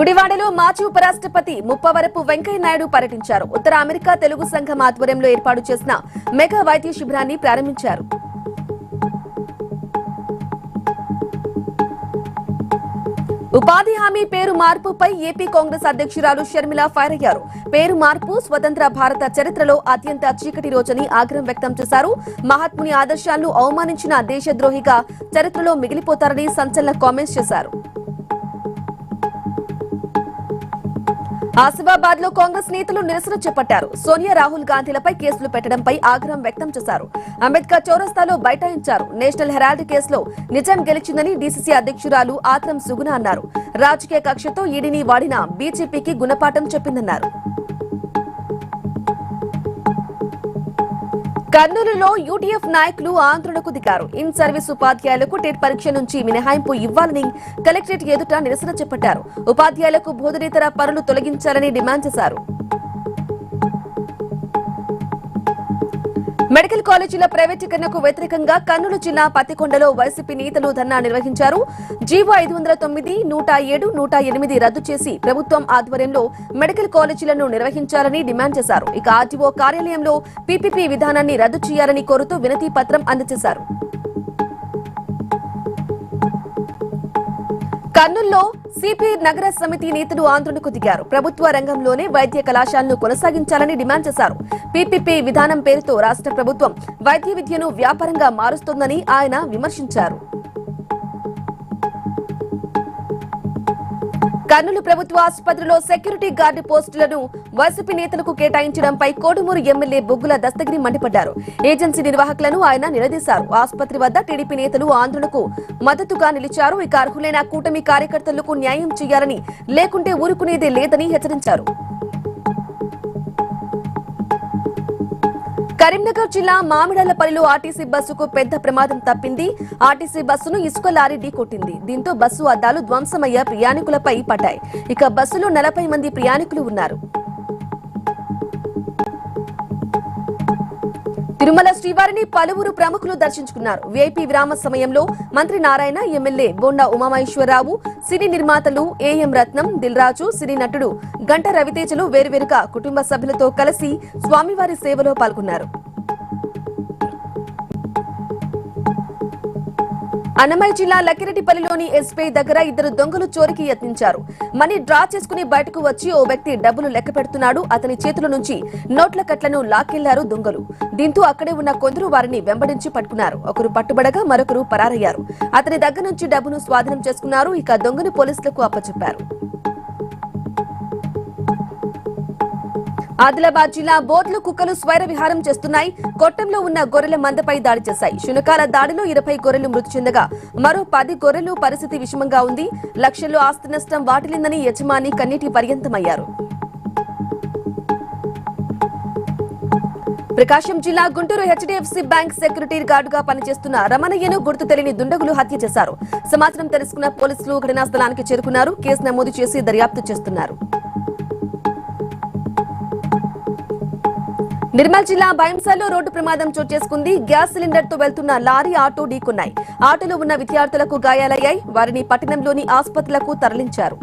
గుడివాడలో మాజీ ఉపరాష్ట్రపతి ముప్పవరపు వెంకయ్య నాయుడు పర్యటించారు. ఉత్తర అమెరికా తెలుగు సంఘం ఆధ్వర్యంలో ఏర్పాటు చేసిన మెగా వైద్య శిబిరాన్ని ప్రారంభించారు. ఉపాధి హామీ పేరు మార్పుపై ఏపీ కాంగ్రెస్ అధ్యక్షురాలు షర్మిల ఫైర్ అయ్యారు. పేరు మార్పు స్వతంత్ర భారత చరిత్రలో అత్యంత చీకటి రోజని ఆగ్రహం వ్యక్తం చేశారు. మహాత్ముని ఆదర్శాలను అవమానించిన దేశద్రోహిగా చరిత్రలో మిగిలిపోతారని సంచలన కామెంట్స్ చేశారు. ఆసిఫాబాద్ లో కాంగ్రెస్ నేతలు నిరసన చేపట్టారు. సోనియా రాహుల్ గాంధీలపై కేసులు పెట్టడంపై ఆగ్రహం వ్యక్తం చేశారు. అంబేద్కర్ చౌరస్తాలో బైఠాయించారు. నేషనల్ హెరాల్డ్ కేసులో నిజం గెలిచిందని డీసీసీ అధ్యక్షురాలు ఆత్రం సుగుణ అన్నారు. రాజకీయ కక్షతో ఈడీని వాడిన బీజేపీకి గుణపాఠం చెప్పిందన్నారు. కర్నూలులో యూటీఎఫ్ నాయకులు ఆందోళనకు దిగారు. ఇన్ సర్వీస్ ఉపాధ్యాయులకు టెట్ పరీక్ష నుంచి మినహాయింపు ఇవ్వాలని కలెక్టరేట్ ఎదుట నిరసన చేపట్టారు. ఉపాధ్యాయులకు బోధనేతర పనులు తొలగించాలని డిమాండ్ చేశారు. మెడికల్ కాలేజీల ప్రైవేటీకరణకు వ్యతిరేకంగా కర్నూలు జిల్లా పత్తికొండలో వైసీపీ నేతలు ధర్నా నిర్వహించారు. జీవో 509, 107, 108 రద్దు చేసి ప్రభుత్వం ఆధ్వర్యంలో మెడికల్ కాలేజీలను నిర్వహించాలని డిమాండ్ చేశారు. ఇక ఆర్టీఓ కార్యాలయంలో పీపీపీ విధానాన్ని రద్దు చేయాలని కోరుతూ వినతి పత్రం అందజేశారు. కర్నూలులో సిపి నగర సమితి నేతలు ఆందోళనకు దిగారు. ప్రభుత్వ రంగంలోనే వైద్య కళాశాలను కొనసాగించాలని డిమాండ్ చేశారు. పీపీపీ విధానం పేరుతో రాష్ట్ర ప్రభుత్వం వైద్య విద్యను వ్యాపారంగా మారుస్తోందని ఆయన విమర్శించారు. కర్నూలు ప్రభుత్వ ఆసుపత్రిలో సెక్యూరిటీ గార్డు పోస్టులను వైసీపీ నేతలకు కేటాయించడంపై కోడుమూరు ఎమ్మెల్యే బొగ్గుల దస్తగిరి మండిపడ్డారు. ఏజెన్సీ నిర్వాహకులను ఆయన నిలదీశారు. ఆసుపత్రి వద్ద టీడీపీ నేతలు ఆందోళనకు మద్దతుగా నిలిచారు. ఇక అర్హులైన కూటమి కార్యకర్తలకు న్యాయం చేయాలని, లేకుంటే ఊరుకునేదే లేదని హెచ్చరించారు. కరీంనగర్ జిల్లా మామిడాలపల్లిలో ఆర్టీసీ బస్సుకు పెద్ద ప్రమాదం తప్పింది. ఆర్టీసీ బస్సును ఇసుక లారీ ఢీకొట్టింది. దీంతో బస్సు అద్దాలు ధ్వంసమయ్య ప్రయాణికులపై పడ్డాయి. ఇక బస్సులో 40 మంది ప్రయాణికులు ఉన్నారు. తిరుమల శ్రీవారిని పలువురు ప్రముఖులు దర్శించుకున్నారు. వీఐపీ విరామ సమయంలో మంత్రి నారాయణ, ఎమ్మెల్యే బొండా ఉమామహేశ్వరరావు, సినీ నిర్మాతలు ఏఎం రత్నం, దిల్ రాజు, సినీ నటుడు గంట రవితేజలు వేర్వేరుగా కుటుంబ సభ్యులతో కలిసి స్వామివారి సేవలో పాల్గొన్నారు. అన్నమయ్య జిల్లా లక్కిరెడ్డిపల్లిలోని ఎస్బీఐ దగ్గర 2 దొంగలు చోరీకి యత్నించారు. మనీ డ్రా చేసుకుని బయటకు వచ్చి ఓ వ్యక్తి డబ్బులు లెక్క పెడుతున్నాడు. అతని చేతుల నుంచి నోట్ల కట్లను లాక్కెళ్లారు దొంగలు. దీంతో అక్కడే ఉన్న కొందరు వారిని వెంబడించి పట్టుకున్నారు. ఒకరు పట్టుబడగా మరొకరు పరారయ్యారు. అతని దగ్గర నుంచి డబ్బును స్వాధీనం చేసుకున్నారు. ఇక దొంగను పోలీసులకు అప్పచెప్పారు. ఆదిలాబాద్ జిల్లా బోర్డులో కుక్కలు స్వైర విహారం చేస్తున్నాయి. కొట్టంలో ఉన్న గొర్రెల మందపై దాడి చేశాయి. శునకాల దాడిలో 20 గొర్రెలు మృతి చెందగా మరో 10 గొర్రెలు పరిస్థితి విషమంగా ఉంది. లక్షల్లో ఆస్తి నష్టం వాటిల్లిందని యజమాని కన్నీటి పర్యంతమయ్యారు. ప్రకాశం జిల్లా గుంటూరు హెచ్డీఎఫ్సీ బ్యాంక్ సెక్యూరిటీ గార్డుగా పనిచేస్తున్న రమణయ్యను గుర్తు తెలియని దుండగులు హత్య చేశారు. సమాచారం తెలుసుకున్న పోలీసులు ఘటనా స్థలానికి చేరుకున్నారు. కేసు నమోదు చేసి దర్యాప్తు చేస్తున్నారు. నిర్మల్ జిల్లా భయంసాల్లో రోడ్డు ప్రమాదం చోటు చేసుకుంది. గ్యాస్ సిలిండర్ తో వెళ్తున్న లారీ, ఆటో ఢీకొన్నాయి. ఆటోలో ఉన్న విద్యార్థులకు గాయాలయ్యాయి. వారిని పట్టణంలోని ఆసుపత్రులకు తరలించారు.